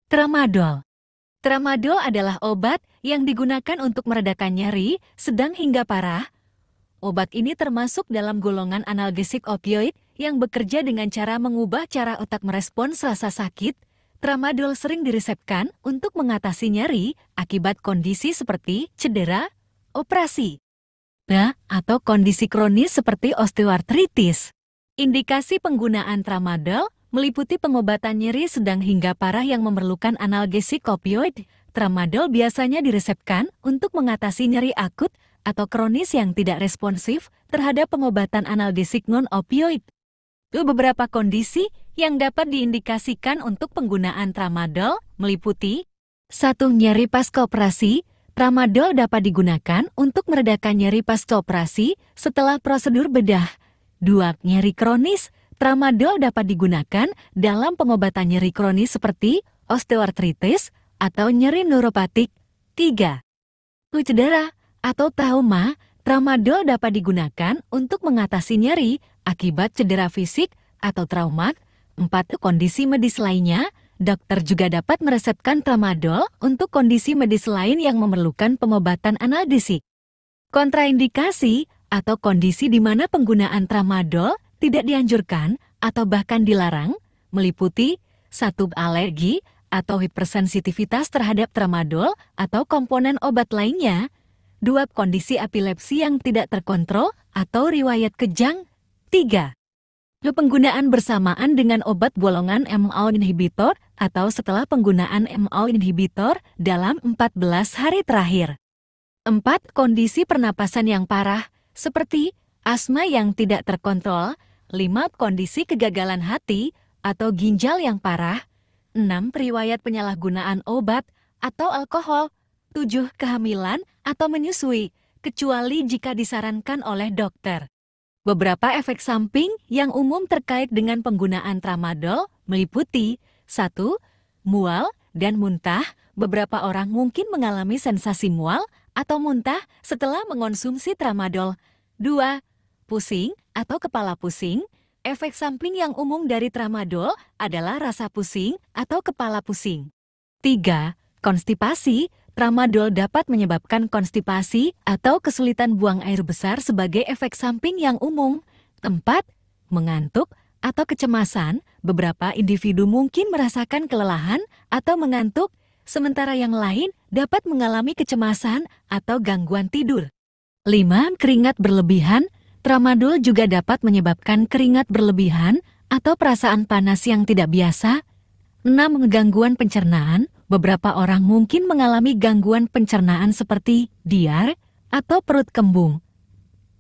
Tramadol. Tramadol adalah obat yang digunakan untuk meredakan nyeri sedang hingga parah. Obat ini termasuk dalam golongan analgesik opioid yang bekerja dengan cara mengubah cara otak merespons rasa sakit. Tramadol sering diresepkan untuk mengatasi nyeri akibat kondisi seperti cedera, operasi, atau kondisi kronis seperti osteoartritis. Indikasi penggunaan tramadol meliputi pengobatan nyeri sedang hingga parah yang memerlukan analgesik opioid. Tramadol biasanya diresepkan untuk mengatasi nyeri akut atau kronis yang tidak responsif terhadap pengobatan analgesik non-opioid. Beberapa kondisi yang dapat diindikasikan untuk penggunaan tramadol meliputi 1. Nyeri pasca operasi. Tramadol dapat digunakan untuk meredakan nyeri pasca operasi setelah prosedur bedah. 2. Nyeri kronis. Tramadol dapat digunakan dalam pengobatan nyeri kronis seperti osteoartritis atau nyeri neuropatik. 3. Cedera atau trauma. Tramadol dapat digunakan untuk mengatasi nyeri akibat cedera fisik atau trauma. 4. Kondisi medis lainnya. Dokter juga dapat meresepkan tramadol untuk kondisi medis lain yang memerlukan pengobatan analgesik. Kontraindikasi atau kondisi di mana penggunaan tramadol tidak dianjurkan atau bahkan dilarang meliputi 1. Alergi atau hipersensitivitas terhadap tramadol atau komponen obat lainnya. 2. Kondisi epilepsi yang tidak terkontrol atau riwayat kejang. 3. Penggunaan bersamaan dengan obat golongan MAO inhibitor atau setelah penggunaan MAO inhibitor dalam 14 hari terakhir. 4. Kondisi pernapasan yang parah seperti asma yang tidak terkontrol. 5. Kondisi kegagalan hati atau ginjal yang parah. 6. Riwayat penyalahgunaan obat atau alkohol. 7. Kehamilan atau menyusui, kecuali jika disarankan oleh dokter. Beberapa efek samping yang umum terkait dengan penggunaan tramadol meliputi 1. Mual dan muntah. Beberapa orang mungkin mengalami sensasi mual atau muntah setelah mengonsumsi tramadol. 2. Pusing atau kepala pusing. Efek samping yang umum dari tramadol adalah rasa pusing atau kepala pusing. 3. Konstipasi. Tramadol dapat menyebabkan konstipasi atau kesulitan buang air besar sebagai efek samping yang umum. 4. Mengantuk atau kecemasan. Beberapa individu mungkin merasakan kelelahan atau mengantuk, sementara yang lain dapat mengalami kecemasan atau gangguan tidur. 5. Keringat berlebihan. Tramadol juga dapat menyebabkan keringat berlebihan atau perasaan panas yang tidak biasa. 6. Gangguan pencernaan. Beberapa orang mungkin mengalami gangguan pencernaan seperti diare atau perut kembung.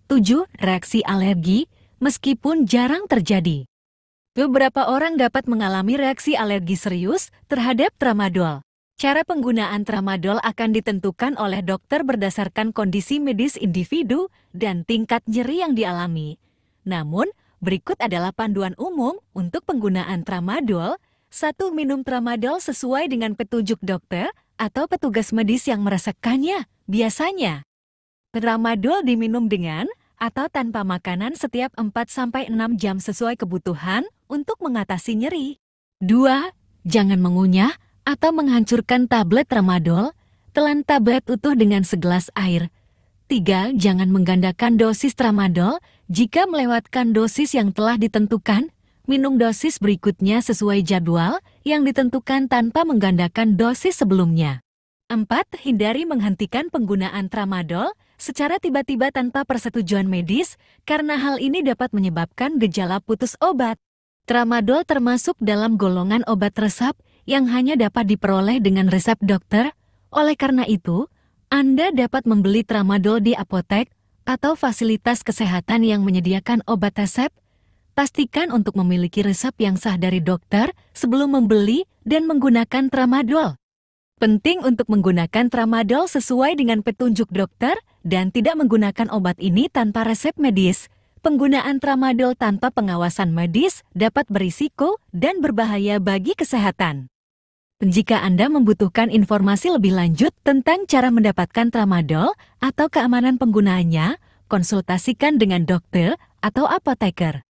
7. Reaksi alergi, meskipun jarang terjadi. Beberapa orang dapat mengalami reaksi alergi serius terhadap tramadol. Cara penggunaan tramadol akan ditentukan oleh dokter berdasarkan kondisi medis individu dan tingkat nyeri yang dialami. Namun, berikut adalah panduan umum untuk penggunaan tramadol. 1. Minum tramadol sesuai dengan petunjuk dokter atau petugas medis yang meresepkannya. Biasanya, tramadol diminum dengan atau tanpa makanan setiap 4-6 jam sesuai kebutuhan untuk mengatasi nyeri. 2. Jangan mengunyah atau menghancurkan tablet tramadol. Telan tablet utuh dengan segelas air. 3. Jangan menggandakan dosis tramadol jika melewatkan dosis yang telah ditentukan. Minum dosis berikutnya sesuai jadwal yang ditentukan tanpa menggandakan dosis sebelumnya. 4. Hindari menghentikan penggunaan tramadol secara tiba-tiba tanpa persetujuan medis, karena hal ini dapat menyebabkan gejala putus obat. Tramadol termasuk dalam golongan obat resep yang hanya dapat diperoleh dengan resep dokter. Oleh karena itu, Anda dapat membeli tramadol di apotek atau fasilitas kesehatan yang menyediakan obat resep. Pastikan untuk memiliki resep yang sah dari dokter sebelum membeli dan menggunakan tramadol. Penting untuk menggunakan tramadol sesuai dengan petunjuk dokter dan tidak menggunakan obat ini tanpa resep medis. Penggunaan tramadol tanpa pengawasan medis dapat berisiko dan berbahaya bagi kesehatan. Jika Anda membutuhkan informasi lebih lanjut tentang cara mendapatkan tramadol atau keamanan penggunaannya, konsultasikan dengan dokter atau apoteker.